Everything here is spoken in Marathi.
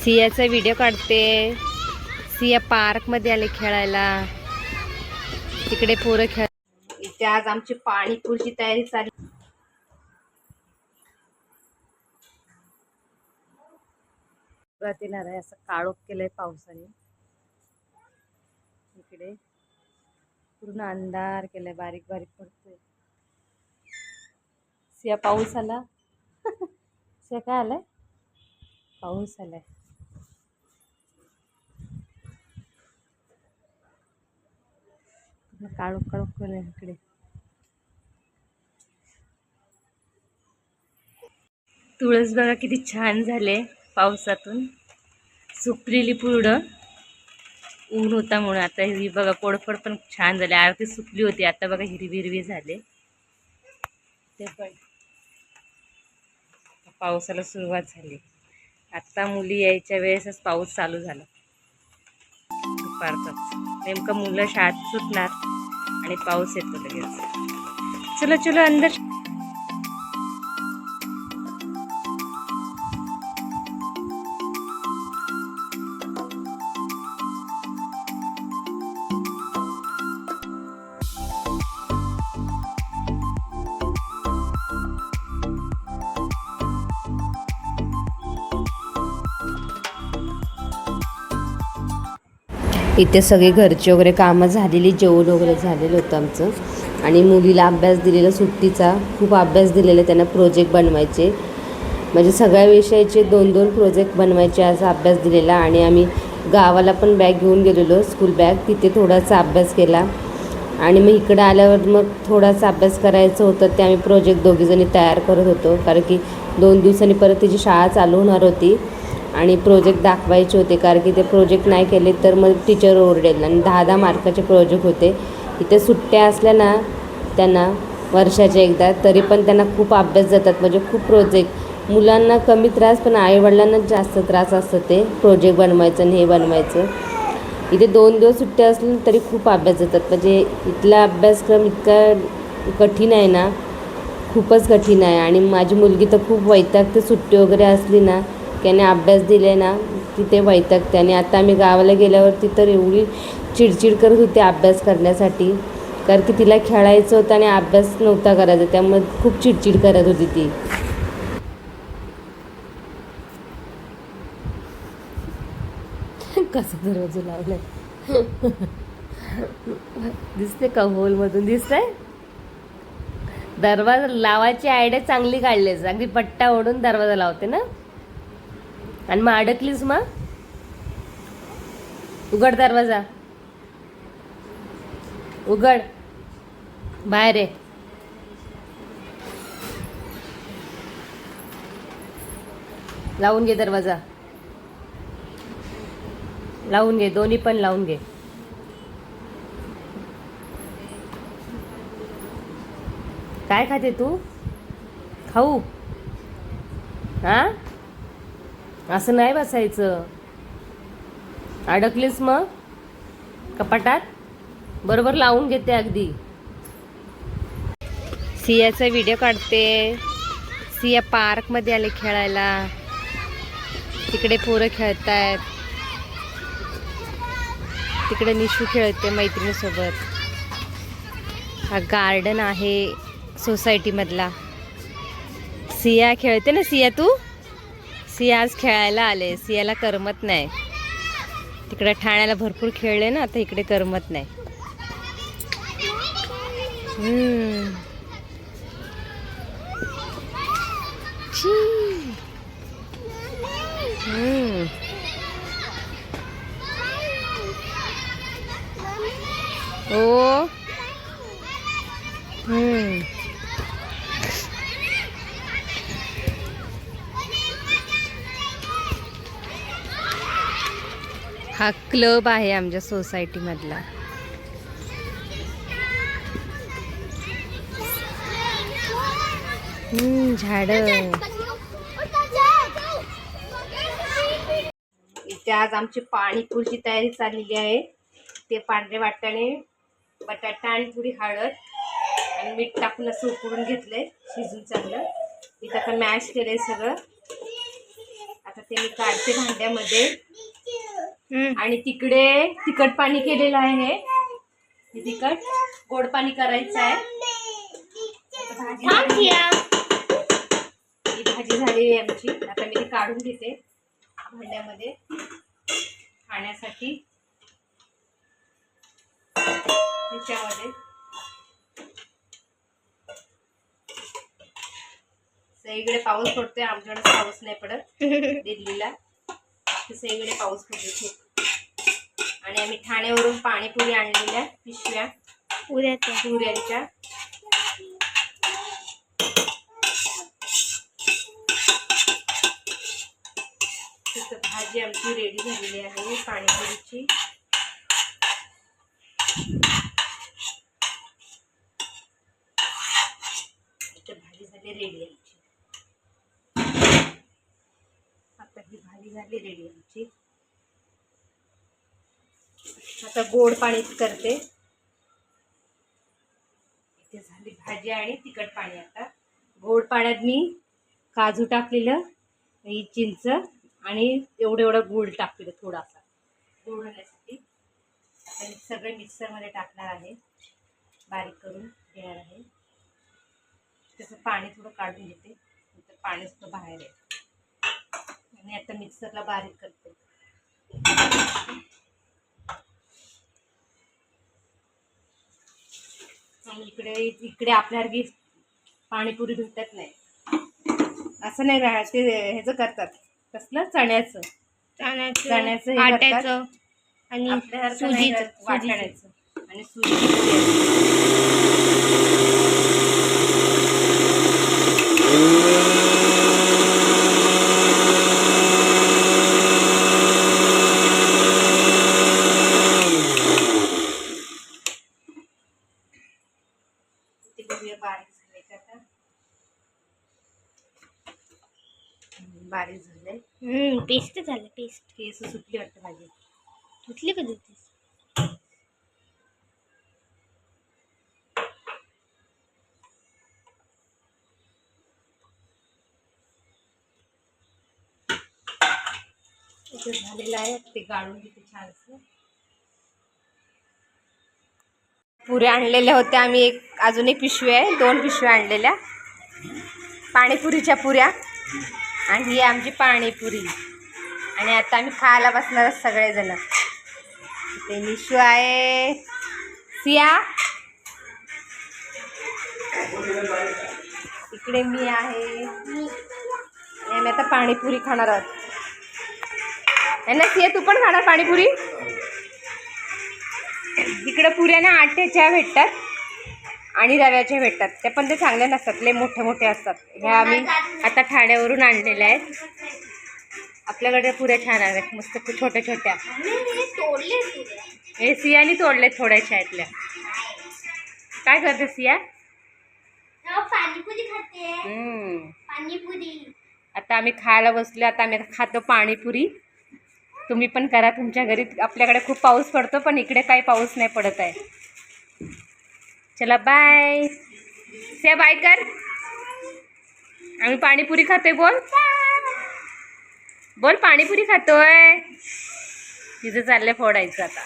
सियाचा व्हिडिओ काढते। सिया पार्क मध्ये आले खेळायला, तिकडे पोरं खेळ। इथे आज आमची पाणीपुरीची तयारी चालली। येणार आहे असं काळोख केलंय पावसाने, इकडे पूर्ण अंधार केलाय, बारीक बारीक पडतोय। सिया पाऊस आला। सिया काय आलाय? पाऊस आलाय। काळोख काळोख केलंय इकडे। तुळस बघा किती छान झाले, पावसातून सुकलेली पूर्ण। ऊन होता म्हणून आता ही बघा कोडफड पण छान झाले, आरती सुकली होती, आता बघा हिरवी हिरवी झाले ते पण। पावसाला सुरुवात झाली, आता मुली यायच्या वेळेसच पाऊस चालू झाला दुपारचाच। नेमकं मुलं शाळेत सुटणार आणि पाऊस येतो लगेच। चलो चलो अंदर। इथे सगळे घरचे वगैरे कामं झालेली, जेवण वगैरे झालेलं होतं आमचं। आणि मुलीला अभ्यास दिलेला सुट्टीचा, खूप अभ्यास दिलेला, त्यांना प्रोजेक्ट बनवायचे, म्हणजे सगळ्या विषयाचे 2-2 प्रोजेक्ट बनवायचे असा अभ्यास दिलेला। आणि आम्ही गावाला पण बॅग घेऊन गेलेलो, स्कूल बॅग, तिथे थोडासा अभ्यास केला। आणि मग इकडं आल्यावर मग थोडासा अभ्यास करायचं होतं, ते आम्ही प्रोजेक्ट दोघीजणी तयार करत होतो, कारण की 2 दिवसांनी परत तिची शाळा चालू होणार होती आणि प्रोजेक्ट दाखवायचे होते, कारण की ते प्रोजेक्ट नाही केले तर मग टीचर ओरडेल। आणि 10-10 मार्काचे प्रोजेक्ट होते। इथे सुट्ट्या असल्या ना त्यांना वर्षाच्या एकदा, तरी पण त्यांना खूप अभ्यास जातात, म्हणजे खूप प्रोजेक्ट। मुलांना कमी त्रास, पण आईवडिलांना जास्त त्रास असतं ते प्रोजेक्ट बनवायचं आणि हे बनवायचं। इथे 2 दिवस सुट्ट्या असल्या तरी खूप अभ्यास जातात, म्हणजे इथला अभ्यासक्रम इतका कठीण आहे ना, खूपच कठीण आहे। आणि माझी मुलगी तर खूप वैतागते, सुट्टी वगैरे असली ना, त्याने अभ्यास दिले ना तिथे वैतागते। आणि आता आम्ही गावाला गेल्यावरती तर एवढी चिडचिड करत होती अभ्यास करण्यासाठी, कारण की तिला खेळायचं होतं आणि अभ्यास नव्हता करायचा, त्यामुळे खूप चिडचिड करत होती ती। कसं दरवाजा लावलाय दिसते का? होलमधून दिसतंय। दरवाजा लावायची आयडिया चांगली काढलीस, अगदी पट्टा ओढून दरवाजा लावते ना, आणि मग अडकलीस मग। उघड दरवाजा, उघड, बाहेर आहे। लावून घे दरवाजा, लावून घे, दोन्ही पण लावून घे। काय खाते तू? खाऊ? हा, असं नाही बसायचं, अडकलीस मग कपाटात। बरोबर लावून घेते अगदी। सियाचा व्हिडिओ काढते। सिया पार्क मध्ये आले खेळायला, तिकडे पोरं खेळतायत, तिकडे निशू खेळते मैत्रिणीसोबत। हा गार्डन आहे सोसायटी मधला। सिया खेळते ना, सिया तू? सिया आज खेळायला आले, सियाला करमत नाही, तिकडे ठाण्याला भरपूर खेळले ना, आता इकडे करमत नाही। ओ हा क्लब आहे आमच्या सोसायटी मधला। झाड। इथे आज आमची पाणीपुरीची तयारी चाललेली आहे। ते पांढरे वाटाणे, बटाटा आणि थोडी हळद आणि मीठ टाकून असं उकळून घेतलंय, शिजून चांगलं। इथं आता मॅश केलंय सगळं, आता ते मी काढते भांड्यामध्ये. आणि तिकडे तिखट पाणी केलेलं आहे. हे तिखट गोड पाणी करायचं आहे. ही भाजी झाली आहे आमची. आता मी ती काढून घेते भांड्यामध्ये खाण्यासाठी. त्याच्यामध्ये सगळीकडे पाऊस पडतोय. आमच्याकडे पाऊस नाही पडत दिल्लीला. सगळीकडे पाऊस पडतो. आणि आम्ही ठाण्यावरून पाणीपुरी आणलेल्या पिशव्या पुऱ्यांच्या. भाजी आमची रेडी झालेली आहे पाणीपुरीची. भाजी झाली रेडी आमची. आता ही भाजी झाली रेडी आमची. आता गोड पाणी करते. इथे झाली भाजी आणि तिखट पाणी. आता गोड पाण्यात मी काजू टाकलेलं, ही चिंच आणि एवढा गूळ टाकलेलं थोडासा गोड होण्यासाठी. आणि सगळे मिक्सरमध्ये टाकणार आहे, बारीक करून घेणार आहे. त्याचं पाणी थोडं काढून घेते, नंतर पाणी थोडं बाहेर आहे. आणि आता मिक्सरला बारीक करते. आणि इकडे आपल्यासारखी पाणीपुरी भेटत नाही. असं नाही राहत. ते ह्याचं करतात, कसलं चण्याचं हे आट्याचं आणि वाटाण्याचं आणि सुजी. बारीक झाले. पेस्ट झालं. पेस्ट केस सुटली वाटतं भाजी. धुतली का धुतलीस? इथे झालेलं आहे. ते गाळून घेते छानसं. पुऱ्या आणलेल्या होत्या आम्ही. अजून एक पिशवी आहे. 2 पिशव्या आणलेल्या पाणीपुरीच्या पुऱ्या. आणि ही आमची पाणीपुरी. आणि आता आम्ही खायला बसणार सगळेजण. इथे निशू आहे, सिया, इकडे मी आहे. आणि आम्ही आता पाणीपुरी खाणार आहोत. ना सिया, तू पण खाणार पाणीपुरी? इकडे पुऱ्या ना आट्याच्या भेटतात आणि रव्याच्या भेटतात. त्या पण ते चांगले नसतात, लय मोठे मोठे असतात. ह्या आम्ही आता ठाण्यावरून आणलेल्या आहेत. आपल्याकडे पुऱ्या छान आहेत, मस्त छोट्या छोट्या. हे सियानी तोडले थोड्याशा आहेत. काय करते सिया? पाणीपुरी खाते. पाणीपुरी. आता आम्ही खायला बसलो. आता आम्ही खातो पाणीपुरी. तुम्ही पण करा तुमच्या घरी. आपल्याकडे खूप पाऊस पडतो, पण इकडे काही पाऊस नाही पडत आहे. चला बाय. से बाय कर. आम्ही पाणीपुरी खातोय. बोल बोल, पाणीपुरी खातोय. तिचं चाललंय फोडायचं आता.